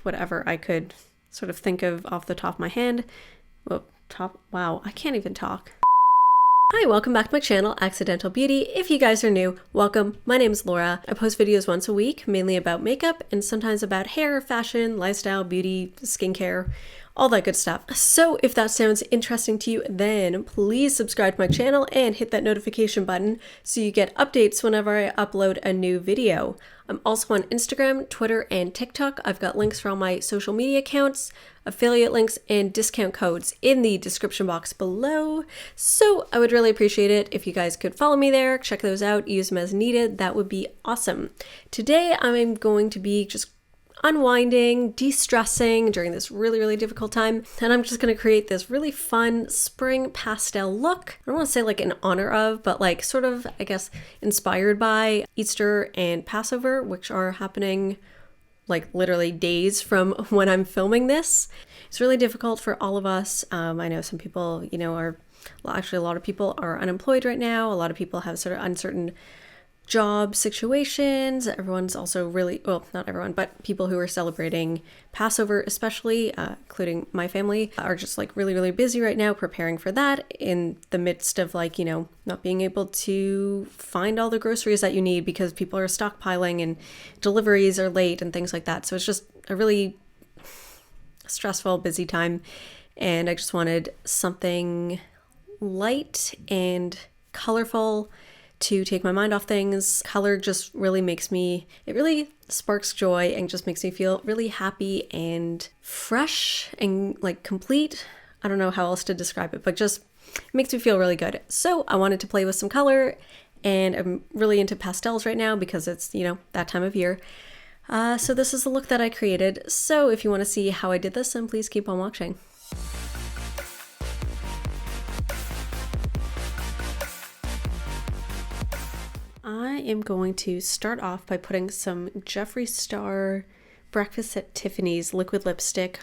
whatever I could sort of think of off the top of my hand. Wow, I can't even talk. Hi, welcome back to my channel, Accidental Beauty. If you guys are new, welcome. My name is Laura. I post videos once a week, mainly about makeup and sometimes about hair, fashion, lifestyle, beauty, skincare, all that good stuff. So if that sounds interesting to you, then please subscribe to my channel and hit that notification button so you get updates whenever I upload a new video. I'm also on Instagram, Twitter, and TikTok. I've got links for all my social media accounts, affiliate links, and discount codes in the description box below. So I would really appreciate it if you guys could follow me there, check those out, use them as needed. That would be awesome. Today I'm going to be just unwinding, de-stressing during this really difficult time, and I'm just going to create this really fun spring pastel look. I don't want to say like in honor of, but like sort of, I guess, inspired by Easter and Passover, which are happening like literally days from when I'm filming this. It's really difficult for all of us. I know some people, actually a lot of people are unemployed right now. A lot of people have sort of uncertain job situations. Everyone's also really, well, not everyone, but people who are celebrating Passover especially, including my family, are just like really busy right now preparing for that in the midst of like, not being able to find all the groceries that you need because people are stockpiling and deliveries are late and things like that. So it's just a really stressful, busy time. And I just wanted something light and colorful to take my mind off things. Color just really it really sparks joy and just makes me feel really happy and fresh and like complete. I don't know how else to describe it, but just makes me feel really good. So I wanted to play with some color, and I'm really into pastels right now because it's, that time of year. So this is the look that I created. So if you want to see how I did this, then please keep on watching. I am going to start off by putting some Jeffree Star Breakfast at Tiffany's liquid lipstick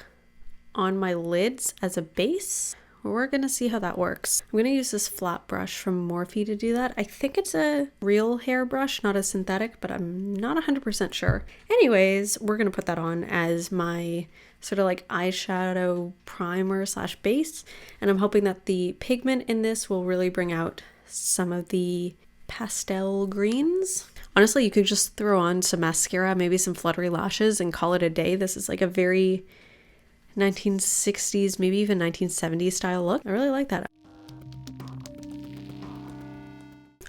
on my lids as a base. We're going to see how that works. I'm going to use this flat brush from Morphe to do that. I think it's a real hair brush, not a synthetic, but I'm not 100% sure. Anyways, we're going to put that on as my sort of like eyeshadow primer / base. And I'm hoping that the pigment in this will really bring out some of the pastel greens. Honestly, you could just throw on some mascara, maybe some fluttery lashes, and call it a day. This is like a very 1960s, maybe even 1970s style look. I really like that.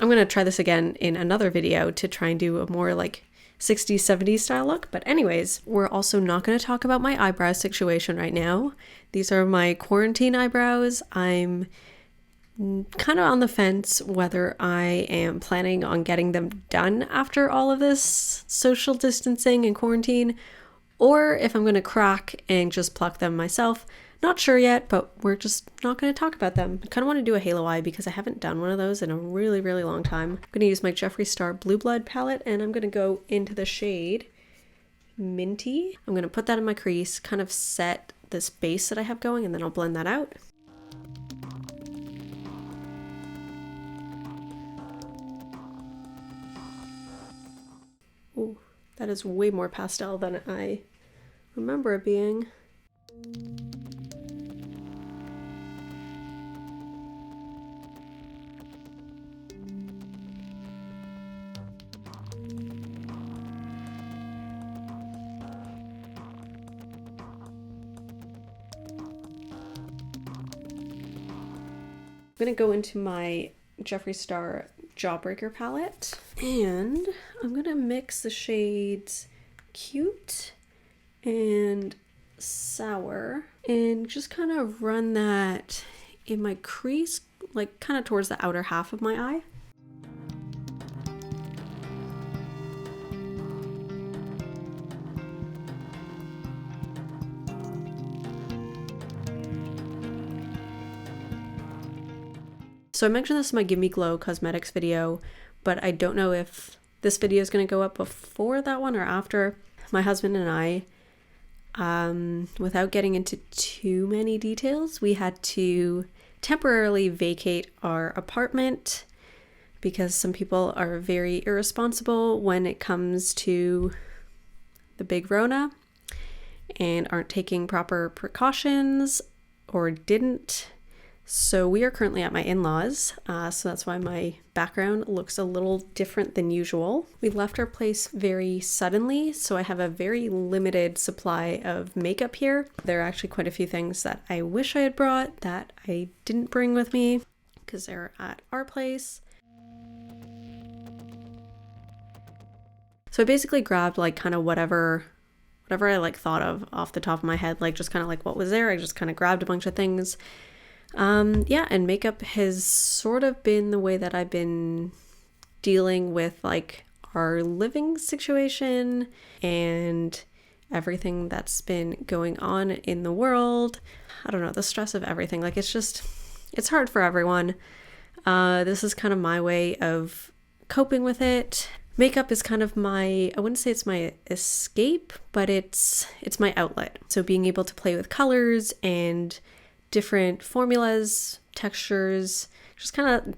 I'm going to try this again in another video to try and do a more like 60s, 70s style look. But anyways, we're also not going to talk about my eyebrow situation right now. These are my quarantine eyebrows. I'm kind of on the fence whether I am planning on getting them done after all of this social distancing and quarantine, or if I'm going to crack and just pluck them myself. Not sure yet, but we're just not going to talk about them. I kind of want to do a halo eye because I haven't done one of those in a really long time. I'm going to use my Jeffree Star Blue Blood palette, and I'm going to go into the shade Minty. I'm going to put that in my crease, kind of set this base that I have going, and then I'll blend that out. Ooh, that is way more pastel than I remember it being. I'm going to go into my Jeffree Star Jawbreaker palette, and I'm going to mix the shades Cute and Sour and just kind of run that in my crease, like kind of towards the outer half of my eye. So I mentioned this in my Give Me Glow cosmetics video, but I don't know if this video is going to go up before that one or after. My husband and I, without getting into too many details, we had to temporarily vacate our apartment because some people are very irresponsible when it comes to the big Rona. and aren't taking proper precautions or didn't. So we are currently at my in-laws, so that's why my background looks a little different than usual. We left our place very suddenly, so I have a very limited supply of makeup here. There are actually quite a few things that I wish I had brought that I didn't bring with me because they're at our place. So I basically grabbed like kind of whatever I like thought of off the top of my head, like just kind of like what was there. I just kind of grabbed a bunch of things. Yeah, and makeup has sort of been the way that I've been dealing with like our living situation and everything that's been going on in the world. I don't know, the stress of everything. Like it's hard for everyone. This is kind of my way of coping with it. Makeup is kind of I wouldn't say it's my escape, but it's my outlet. So being able to play with colors and different formulas, textures, just kind of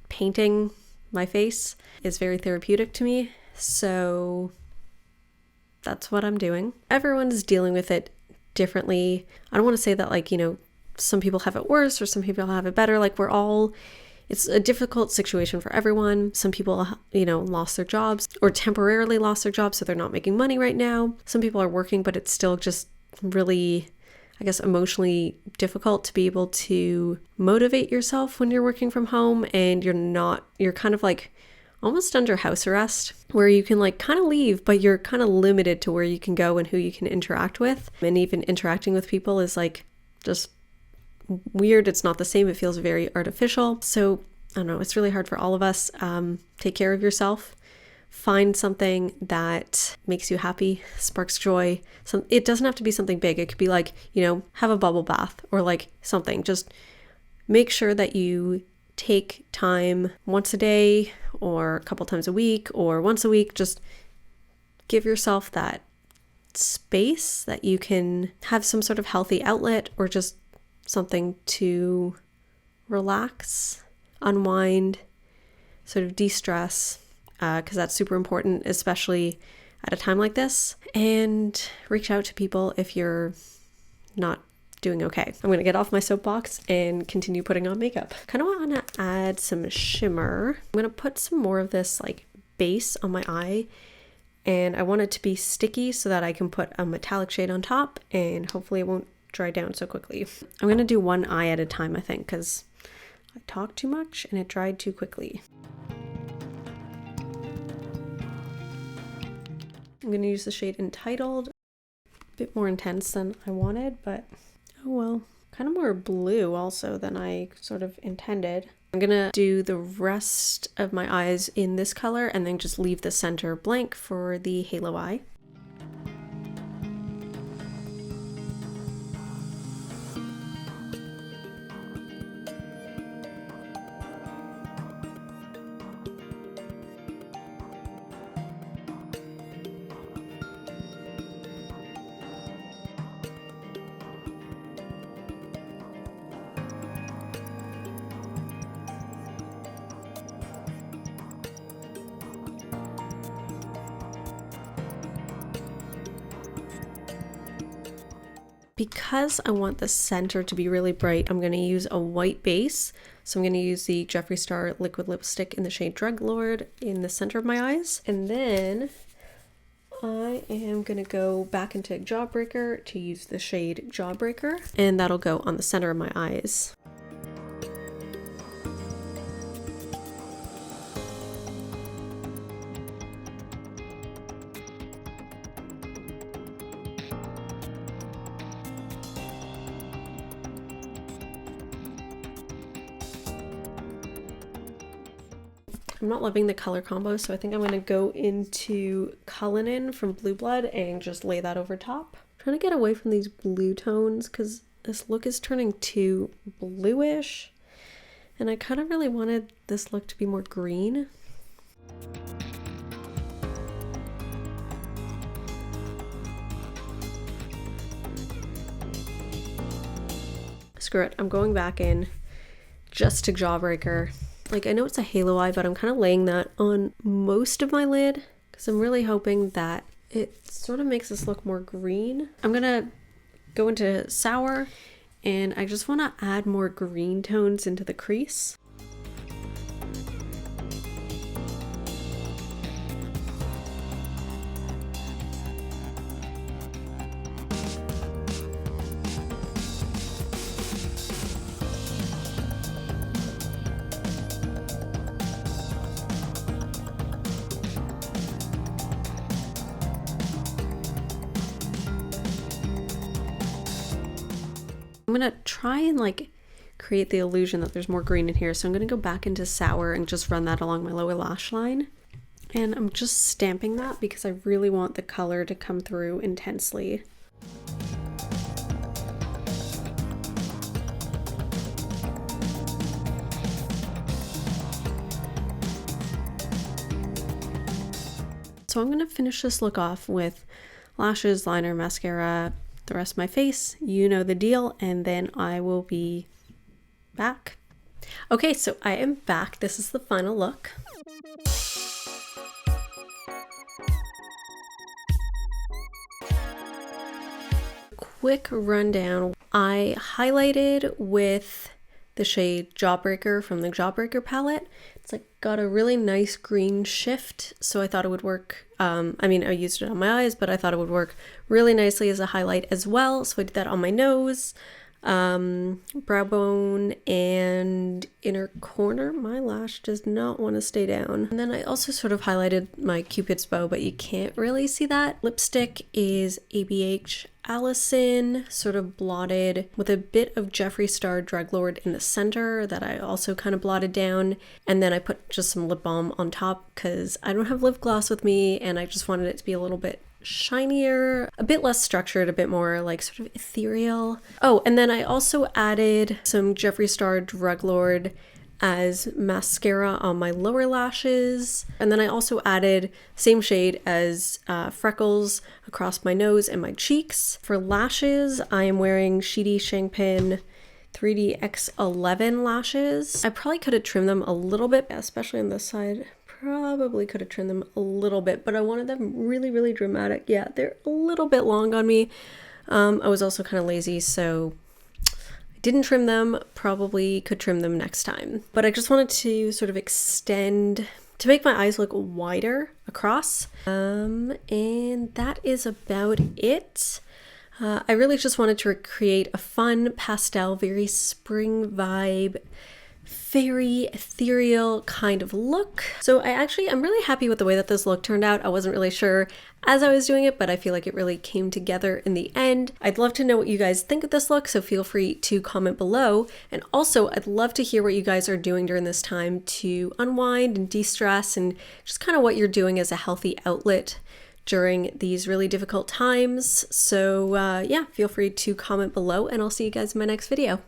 painting my face is very therapeutic to me. So that's what I'm doing. Everyone's dealing with it differently. I don't want to say that like, some people have it worse or some people have it better. Like it's a difficult situation for everyone. Some people, lost their jobs or temporarily lost their jobs, so they're not making money right now. Some people are working, but it's still just really, I guess, emotionally difficult to be able to motivate yourself when you're working from home and you're kind of like almost under house arrest where you can like kind of leave, but you're kind of limited to where you can go and who you can interact with. And even interacting with people is like just weird. It's not the same. It feels very artificial. So I don't know. It's really hard for all of us. Take care of yourself. Find something that makes you happy, sparks joy. It doesn't have to be something big. It could be like, have a bubble bath or like something. Just make sure that you take time once a day or a couple times a week or once a week. Just give yourself that space that you can have some sort of healthy outlet or just something to relax, unwind, sort of de-stress. Because that's super important, especially at a time like this. And reach out to people if you're not doing okay. I'm going to get off my soapbox and continue putting on makeup. Kind of want to add some shimmer. I'm going to put some more of this like base on my eye. And I want it to be sticky so that I can put a metallic shade on top and hopefully it won't dry down so quickly. I'm going to do one eye at a time, I think, because I talked too much and it dried too quickly. I'm going to use the shade Entitled. A bit more intense than I wanted, but oh well. Kind of more blue also than I sort of intended. I'm going to do the rest of my eyes in this color and then just leave the center blank for the halo eye. Because I want the center to be really bright, I'm going to use a white base. So I'm going to use the Jeffree Star liquid lipstick in the shade Drug Lord in the center of my eyes. And then I am going to go back into Jawbreaker to use the shade Jawbreaker. And that'll go on the center of my eyes. I'm not loving the color combo, so I think I'm going to go into Cullinan from Blue Blood and just lay that over top. I'm trying to get away from these blue tones because this look is turning too bluish, and I kind of really wanted this look to be more green. Screw it, I'm going back in just to Jawbreaker. Like, I know it's a halo eye, but I'm kind of laying that on most of my lid because I'm really hoping that it sort of makes this look more green. I'm gonna go into Sour, and I just want to add more green tones into the crease. I'm gonna try and like create the illusion that there's more green in here. So I'm gonna go back into Sour and just run that along my lower lash line. And I'm just stamping that because I really want the color to come through intensely. So I'm gonna finish this look off with lashes, liner, mascara, the rest of my face, you know the deal, and then I will be back. Okay, so I am back. This is the final look. Quick rundown. I highlighted with the shade Jawbreaker from the Jawbreaker palette. It's like got a really nice green shift, so I thought it would work. I mean, I used it on my eyes, but I thought it would work really nicely as a highlight as well. So I did that on my nose, brow bone, and inner corner. My lash does not want to stay down. And then I also sort of highlighted my Cupid's bow, but you can't really see that. Lipstick is ABH Allison, sort of blotted with a bit of Jeffree Star Drug Lord in the center that I also kind of blotted down. And then I put just some lip balm on top because I don't have lip gloss with me and I just wanted it to be a little bit shinier, a bit less structured, a bit more like sort of ethereal. Oh, and then I also added some Jeffree Star Drug Lord as mascara on my lower lashes, and then I also added same shade as freckles across my nose and my cheeks. For lashes, I am wearing Sheedy Shangpin 3D X11 lashes. I probably could have trimmed them a little bit, especially on this side. Probably could have trimmed them a little bit, but I wanted them really, really dramatic. Yeah, they're a little bit long on me. I was also kind of lazy, so didn't trim them, probably could trim them next time. But I just wanted to sort of extend, to make my eyes look wider across. And that is about it. I really just wanted to create a fun pastel, very spring vibe, very ethereal kind of look. So I'm really happy with the way that this look turned out. I wasn't really sure as I was doing it, but I feel like it really came together in the end. I'd love to know what you guys think of this look, so feel free to comment below. And also, I'd love to hear what you guys are doing during this time to unwind and de-stress, and just kind of what you're doing as a healthy outlet during these really difficult times. So yeah, feel free to comment below, and I'll see you guys in my next video.